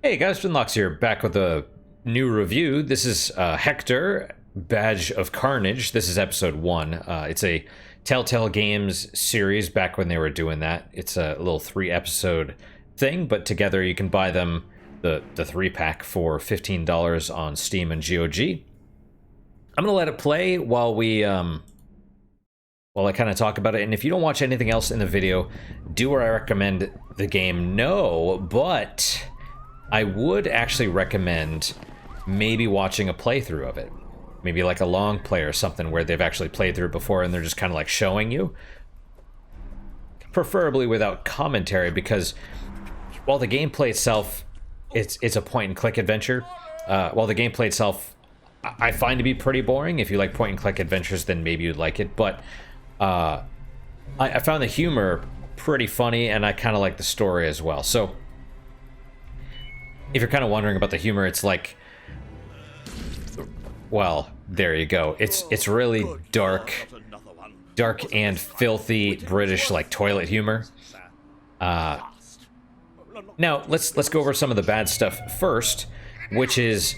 Hey guys, Finlocks here, back with a new review. This is Hector, Badge of Carnage. This is episode 1. It's a Telltale Games series back when they were doing that. It's a little 3-episode thing, but together you can buy them, the 3-pack, for $15 on Steam and GOG. I'm going to let it play while I kind of talk about it, and if you don't watch anything else in the video, do I recommend the game? No, but I would actually recommend maybe watching a playthrough of it. Maybe like a long play or something where they've actually played through it before and they're just kind of like showing you. Preferably without commentary, because while the gameplay itself, it's a point-and-click adventure. While the gameplay itself I find to be pretty boring. If you like point-and-click adventures, then maybe you'd like it. But I found the humor pretty funny, and I kind of like the story as well. So if you're kind of wondering about the humor, it's like, well, there you go. It's really dark and filthy British like toilet humor. Now let's go over some of the bad stuff first, which is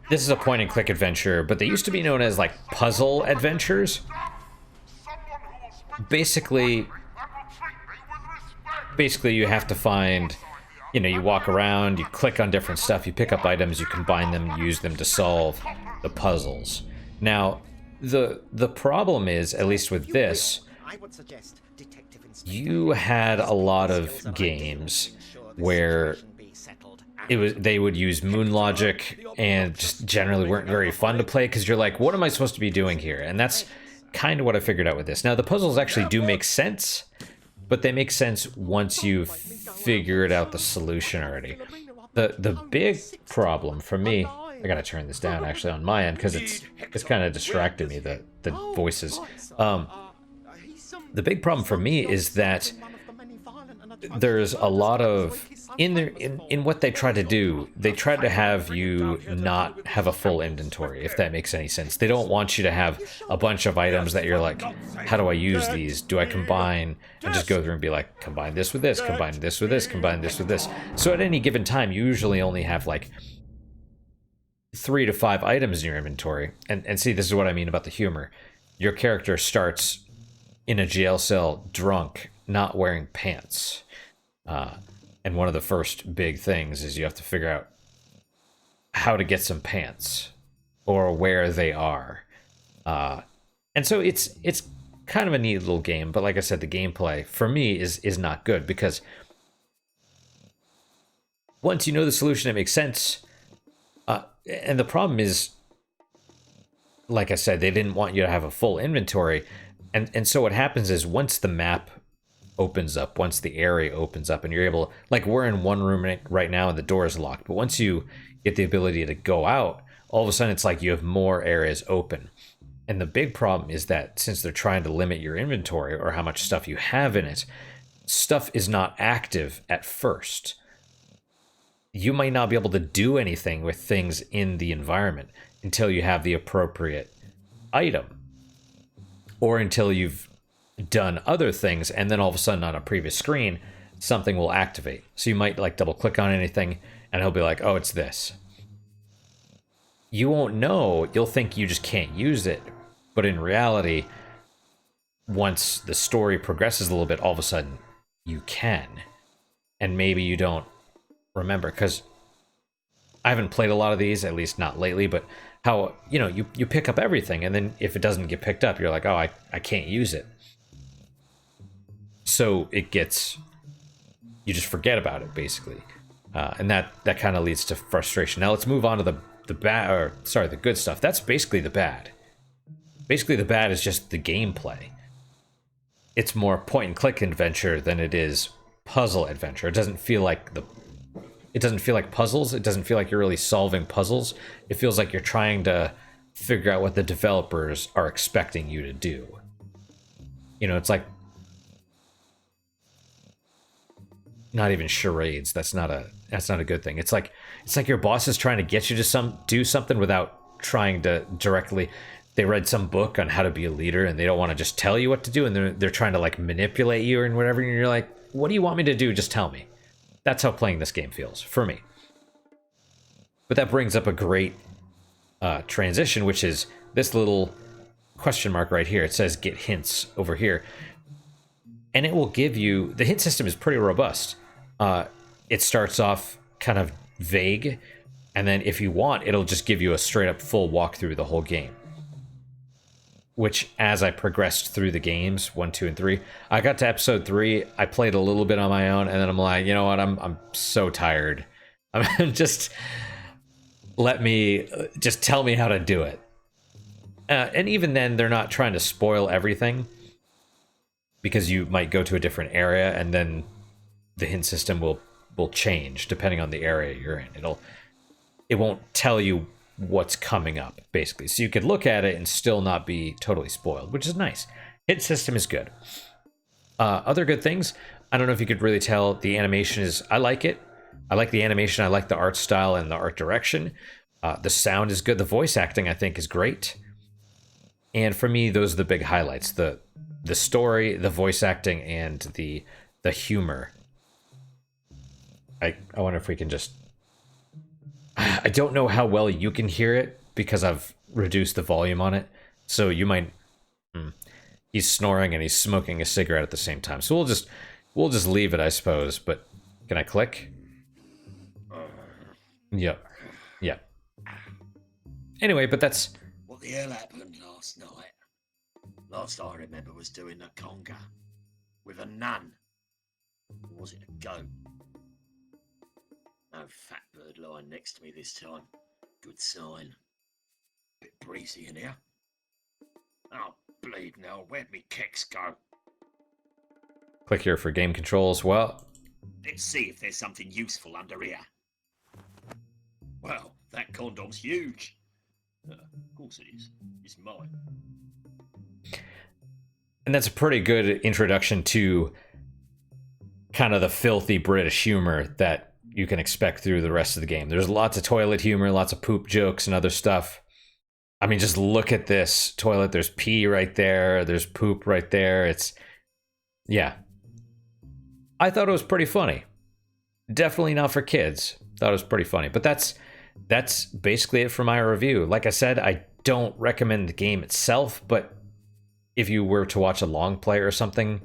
this is a point and click adventure, but they used to be known as like puzzle adventures. Basically you have to find, you know, you walk around, you click on different stuff, you pick up items, you combine them, use them to solve the puzzles. Now, the problem is, at least with this, you had a lot of games where they would use moon logic and just generally weren't very fun to play because you're like, what am I supposed to be doing here? And that's kind of what I figured out with this. Now, the puzzles actually do make sense, but they make sense once you've figured out the solution already. The big problem for me, I gotta turn this down actually on my end because it's kind of distracting me, the voices. The big problem for me is that there's a lot of in what they try to do. They try to have you not have a full inventory, if that makes any sense. They don't want you to have a bunch of items that you're like, how do I use these? Do I combine? And just go through and be like, combine this with this, combine this with this, combine this with this. So at any given time, you usually only have like 3 to 5 items in your inventory. And see, this is what I mean about the humor. Your character starts in a jail cell drunk, not wearing pants. And one of the first big things is you have to figure out how to get some pants or where they are. And so it's kind of a neat little game, but like I said, the gameplay for me is not good because once you know the solution, it makes sense. And the problem is, like I said, they didn't want you to have a full inventory. And so what happens is once the map opens up, once the area opens up and you're able, like we're in one room right now and the door is locked, but once you get the ability to go out, all of a sudden it's like you have more areas open. And the big problem is that since they're trying to limit your inventory or how much stuff you have in it, stuff is not active at first. You might not be able to do anything with things in the environment until you have the appropriate item or until you've done other things, and then all of a sudden on a previous screen something will activate. So you might like double click on anything and he'll be like, oh, it's this. You won't know, you'll think you just can't use it, but in reality, once the story progresses a little bit, all of a sudden you can. And maybe you don't remember, because I haven't played a lot of these, at least not lately, but how, you know, you pick up everything and then if it doesn't get picked up, you're like, oh, I can't use it. So it gets, you just forget about it basically, and that kind of leads to frustration. Now let's move on to the good stuff. That's basically the bad. Basically, the bad is just the gameplay. It's more point and click adventure than it is puzzle adventure. It doesn't feel like puzzles. It doesn't feel like you're really solving puzzles. It feels like you're trying to figure out what the developers are expecting you to do. You know, it's like not even charades. That's not a good thing. It's like your boss is trying to get you to do something without trying to directly. They read some book on how to be a leader and they don't want to just tell you what to do, and they're trying to like manipulate you and whatever, and you're like, what do you want me to do? Just tell me. That's how playing this game feels for me. But that brings up a great transition, which is this little question mark right here. It says get hints over here. And it will give you, the hint system is pretty robust. It starts off kind of vague, and then if you want, it'll just give you a straight up full walkthrough the whole game. Which, as I progressed through the games, 1, 2, and 3, I got to episode 3, I played a little bit on my own, and then I'm like, you know what, I'm so tired. Just tell me how to do it. And even then, they're not trying to spoil everything, because you might go to a different area, and then the hint system will change depending on the area you're in. It won't tell you what's coming up, basically. So you could look at it and still not be totally spoiled, which is nice. Hint system is good. Other good things, I don't know if you could really tell, the animation is, I like it. I like the animation, I like the art style and the art direction. The sound is good. The voice acting, I think, is great. And for me, those are the big highlights. The story, the voice acting, and the humor. I wonder if we can just... I don't know how well you can hear it because I've reduced the volume on it. So you might... He's snoring and he's smoking a cigarette at the same time. So we'll just leave it, I suppose. But can I click? Yep. Yep. Anyway, but that's... What the hell happened last night? Last I remember was doing a conga with a nun. Or was it a goat? No fat bird lying next to me this time. Good sign. Bit breezy in here. Oh, bleed now. Where'd me kicks go? Click here for game controls. Well, Let's see if there's something useful under here. Well, that condom's huge. Of course it is. It's mine. and that's a pretty good introduction to kind of the filthy British humor that you can expect through the rest of the game. There's lots of toilet humor, lots of poop jokes and other stuff. I mean, just look at this toilet. There's pee right there. There's poop right there. It's, yeah. I thought it was pretty funny. Definitely not for kids. Thought it was pretty funny. But that's basically it for my review. Like I said, I don't recommend the game itself, but if you were to watch a long play or something,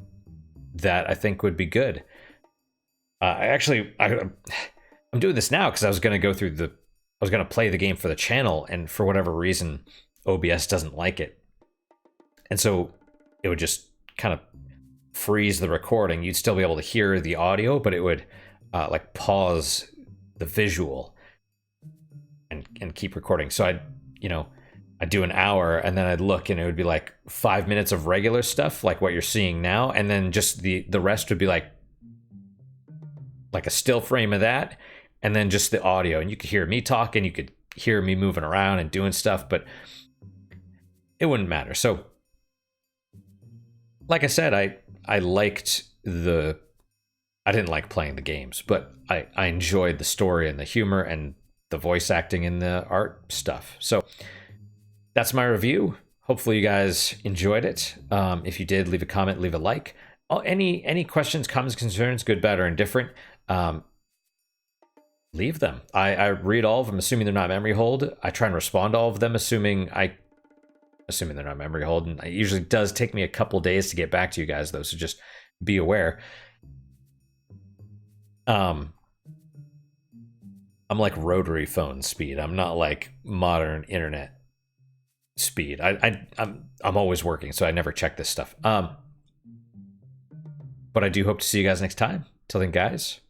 that I think would be good. I'm doing this now because I was going to play the game for the channel, and for whatever reason, OBS doesn't like it. And so it would just kind of freeze the recording. You'd still be able to hear the audio, but it would like pause the visual and keep recording. So I'd do an hour, and then I'd look, and it would be like 5 minutes of regular stuff, like what you're seeing now, and then just the rest would be like a still frame of that, and then just the audio, and you could hear me talking, you could hear me moving around and doing stuff, but it wouldn't matter. So like I said, I didn't like playing the games, but I enjoyed the story and the humor and the voice acting and the art stuff. So that's my review. Hopefully you guys enjoyed it. If you did, leave a comment, leave a like. Any questions, comments, concerns, good, bad, or indifferent, leave them. I read all of them, assuming they're not memory hold. I try and respond to all of them, assuming they're not memory hold. And it usually does take me a couple days to get back to you guys, though, so just be aware. I'm like rotary phone speed. I'm not like modern internet speed. I'm always working, so I never check this stuff. But I do hope to see you guys next time. Till then, guys,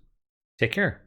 take care.